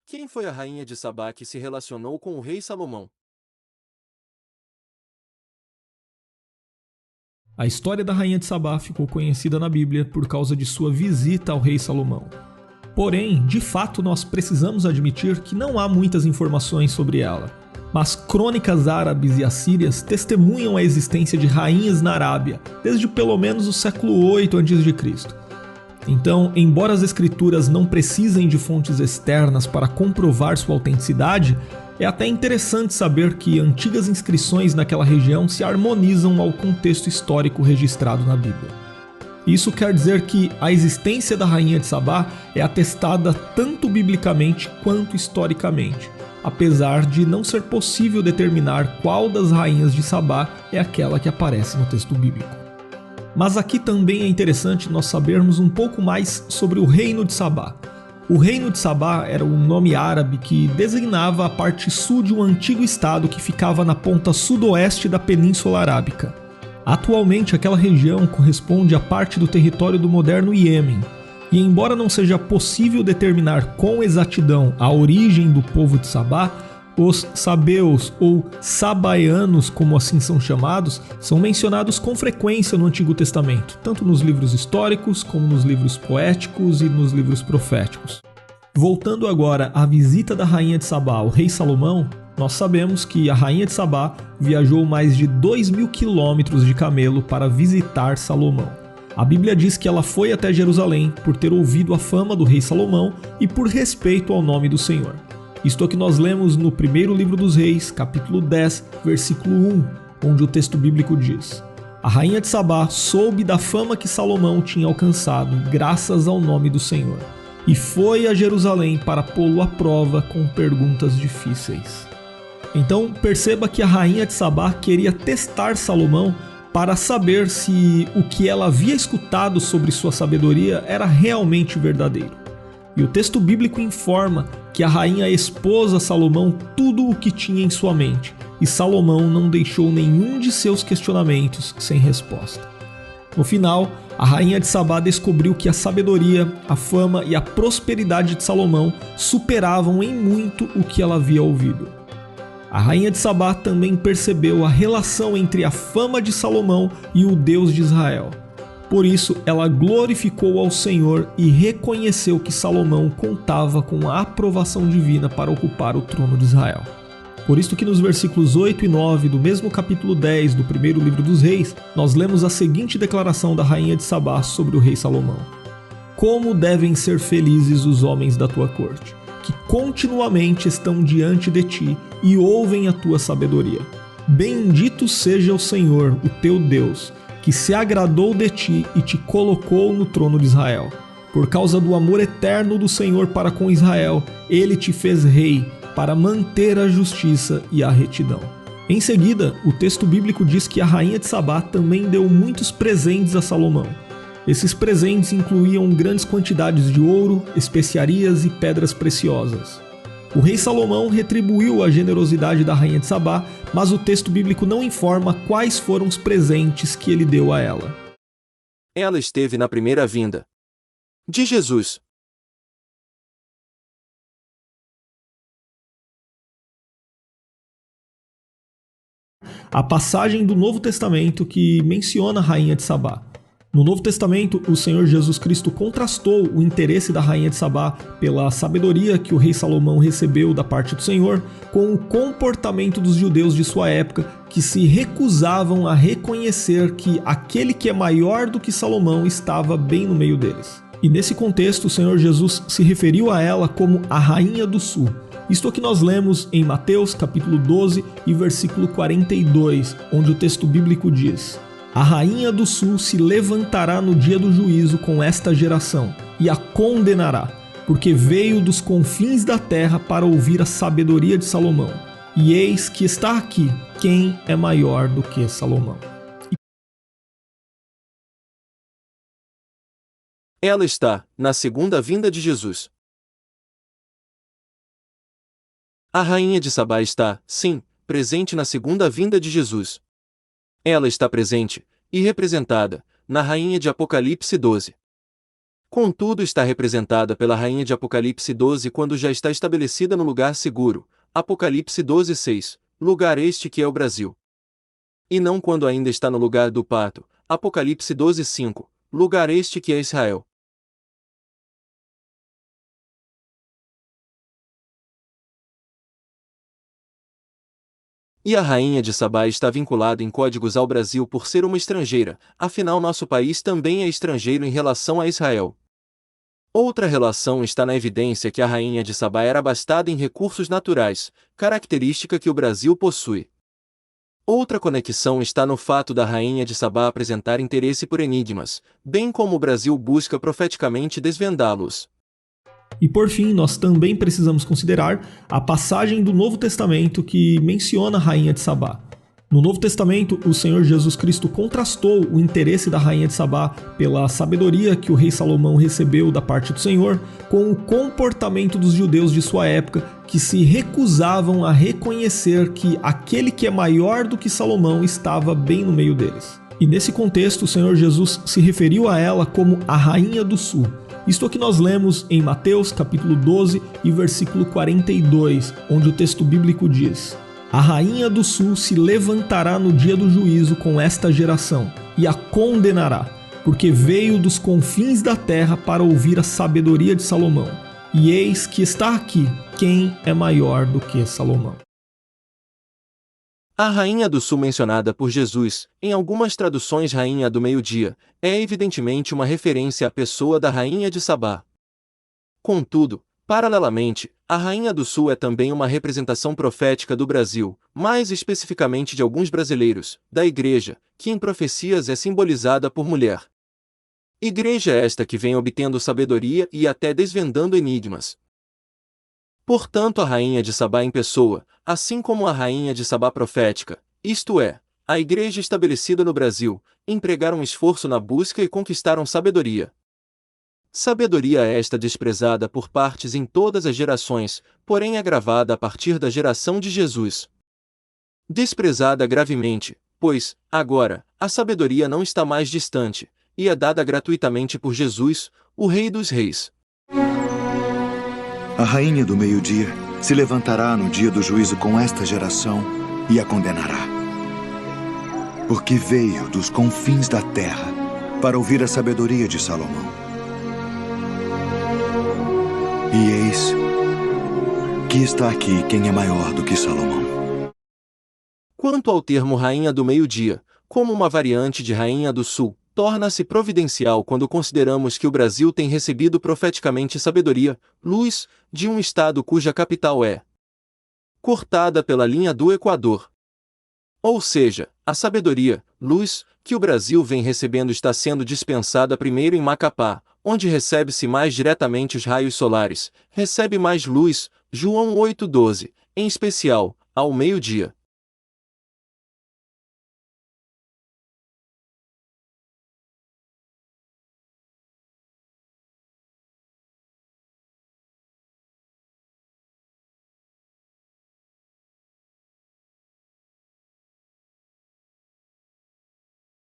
Quem foi a rainha de Sabá que se relacionou com o rei Salomão? A história da rainha de Sabá ficou conhecida na Bíblia por causa de sua visita ao rei Salomão. Porém, de fato, nós precisamos admitir que não há muitas informações sobre ela. Mas crônicas árabes e assírias testemunham a existência de rainhas na Arábia desde pelo menos o século 8 a.C. Então, embora as escrituras não precisem de fontes externas para comprovar sua autenticidade, é até interessante saber que antigas inscrições naquela região se harmonizam ao contexto histórico registrado na Bíblia. Isso quer dizer que a existência da rainha de Sabá é atestada tanto biblicamente quanto historicamente, apesar de não ser possível determinar qual das rainhas de Sabá é aquela que aparece no texto bíblico. Mas aqui também é interessante nós sabermos um pouco mais sobre o reino de Sabá. O reino de Sabá era um nome árabe que designava a parte sul de um antigo estado que ficava na ponta sudoeste da Península Arábica. Atualmente, aquela região corresponde a parte do território do moderno Iêmen, e embora não seja possível determinar com exatidão a origem do povo de Sabá, os sabeus ou sabaianos, como assim são chamados, são mencionados com frequência no Antigo Testamento, tanto nos livros históricos como nos livros poéticos e nos livros proféticos. Voltando agora à visita da rainha de Sabá ao rei Salomão, nós sabemos que a rainha de Sabá viajou mais de 2.000 quilômetros de camelo para visitar Salomão. A Bíblia diz que ela foi até Jerusalém por ter ouvido a fama do rei Salomão e por respeito ao nome do Senhor. Isto é que nós lemos no primeiro livro dos Reis, capítulo 10, versículo 1, onde o texto bíblico diz: A rainha de Sabá soube da fama que Salomão tinha alcançado graças ao nome do Senhor, e foi a Jerusalém para pô-lo à prova com perguntas difíceis. Então perceba que a rainha de Sabá queria testar Salomão para saber se o que ela havia escutado sobre sua sabedoria era realmente verdadeiro. E o texto bíblico informa que a rainha expôs a Salomão tudo o que tinha em sua mente, e Salomão não deixou nenhum de seus questionamentos sem resposta. No final, a rainha de Sabá descobriu que a sabedoria, a fama e a prosperidade de Salomão superavam em muito o que ela havia ouvido. A rainha de Sabá também percebeu a relação entre a fama de Salomão e o Deus de Israel. Por isso, ela glorificou ao Senhor e reconheceu que Salomão contava com a aprovação divina para ocupar o trono de Israel. Por isso que nos versículos 8 e 9 do mesmo capítulo 10 do primeiro livro dos Reis, nós lemos a seguinte declaração da rainha de Sabá sobre o rei Salomão: Como devem ser felizes os homens da tua corte, que continuamente estão diante de ti e ouvem a tua sabedoria. Bendito seja o Senhor, o teu Deus, que se agradou de ti e te colocou no trono de Israel. Por causa do amor eterno do Senhor para com Israel, ele te fez rei para manter a justiça e a retidão. Em seguida, o texto bíblico diz que a rainha de Sabá também deu muitos presentes a Salomão. Esses presentes incluíam grandes quantidades de ouro, especiarias e pedras preciosas. O rei Salomão retribuiu a generosidade da rainha de Sabá, mas o texto bíblico não informa quais foram os presentes que ele deu a ela. Ela esteve na primeira vinda de Jesus. A passagem do Novo Testamento que menciona a rainha de Sabá. No Novo Testamento, o Senhor Jesus Cristo contrastou o interesse da rainha de Sabá pela sabedoria que o rei Salomão recebeu da parte do Senhor com o comportamento dos judeus de sua época, que se recusavam a reconhecer que aquele que é maior do que Salomão estava bem no meio deles. E nesse contexto, o Senhor Jesus se referiu a ela como a rainha do sul. Isto é que nós lemos em Mateus capítulo 12 e versículo 42, onde o texto bíblico diz: A rainha do sul se levantará no dia do juízo com esta geração e a condenará, porque veio dos confins da terra para ouvir a sabedoria de Salomão. E eis que está aqui quem é maior do que Salomão. Ela está na segunda vinda de Jesus. A rainha de Sabá está, sim, presente na segunda vinda de Jesus. Ela está presente, e representada, na rainha de Apocalipse 12. Contudo, está representada pela rainha de Apocalipse 12 quando já está estabelecida no lugar seguro, Apocalipse 12:6, lugar este que é o Brasil. E não quando ainda está no lugar do pacto, Apocalipse 12:5, lugar este que é Israel. E a rainha de Sabá está vinculada em códigos ao Brasil por ser uma estrangeira, afinal nosso país também é estrangeiro em relação a Israel. Outra relação está na evidência que a rainha de Sabá era abastada em recursos naturais, característica que o Brasil possui. Outra conexão está no fato da rainha de Sabá apresentar interesse por enigmas, bem como o Brasil busca profeticamente desvendá-los. E por fim, nós também precisamos considerar a passagem do Novo Testamento que menciona a rainha de Sabá. No Novo Testamento, o Senhor Jesus Cristo contrastou o interesse da rainha de Sabá pela sabedoria que o rei Salomão recebeu da parte do Senhor com o comportamento dos judeus de sua época que se recusavam a reconhecer que aquele que é maior do que Salomão estava bem no meio deles. E nesse contexto, o Senhor Jesus se referiu a ela como a Rainha do Sul. Isto é o que nós lemos em Mateus capítulo 12 e versículo 42, onde o texto bíblico diz: A Rainha do Sul se levantará no dia do juízo com esta geração e a condenará, porque veio dos confins da terra para ouvir a sabedoria de Salomão. E eis que está aqui quem é maior do que Salomão. A Rainha do Sul mencionada por Jesus, em algumas traduções Rainha do Meio-Dia, é evidentemente uma referência à pessoa da Rainha de Sabá. Contudo, paralelamente, a Rainha do Sul é também uma representação profética do Brasil, mais especificamente de alguns brasileiros, da Igreja, que em profecias é simbolizada por mulher. Igreja esta que vem obtendo sabedoria e até desvendando enigmas. Portanto, a Rainha de Sabá em pessoa, assim como a Rainha de Sabá profética, isto é, a Igreja estabelecida no Brasil, empregaram esforço na busca e conquistaram sabedoria. Sabedoria esta desprezada por partes em todas as gerações, porém agravada a partir da geração de Jesus. Desprezada gravemente, pois, agora, a sabedoria não está mais distante, e é dada gratuitamente por Jesus, o Rei dos Reis. A rainha do meio-dia se levantará no dia do juízo com esta geração e a condenará. Porque veio dos confins da terra para ouvir a sabedoria de Salomão. E eis que está aqui quem é maior do que Salomão. Quanto ao termo Rainha do Meio-Dia, como uma variante de Rainha do Sul, torna-se providencial quando consideramos que o Brasil tem recebido profeticamente sabedoria, luz, de um estado cuja capital é cortada pela linha do Equador. Ou seja, a sabedoria, luz, que o Brasil vem recebendo está sendo dispensada primeiro em Macapá, onde recebe-se mais diretamente os raios solares, recebe mais luz, João 8,12, em especial, ao meio-dia.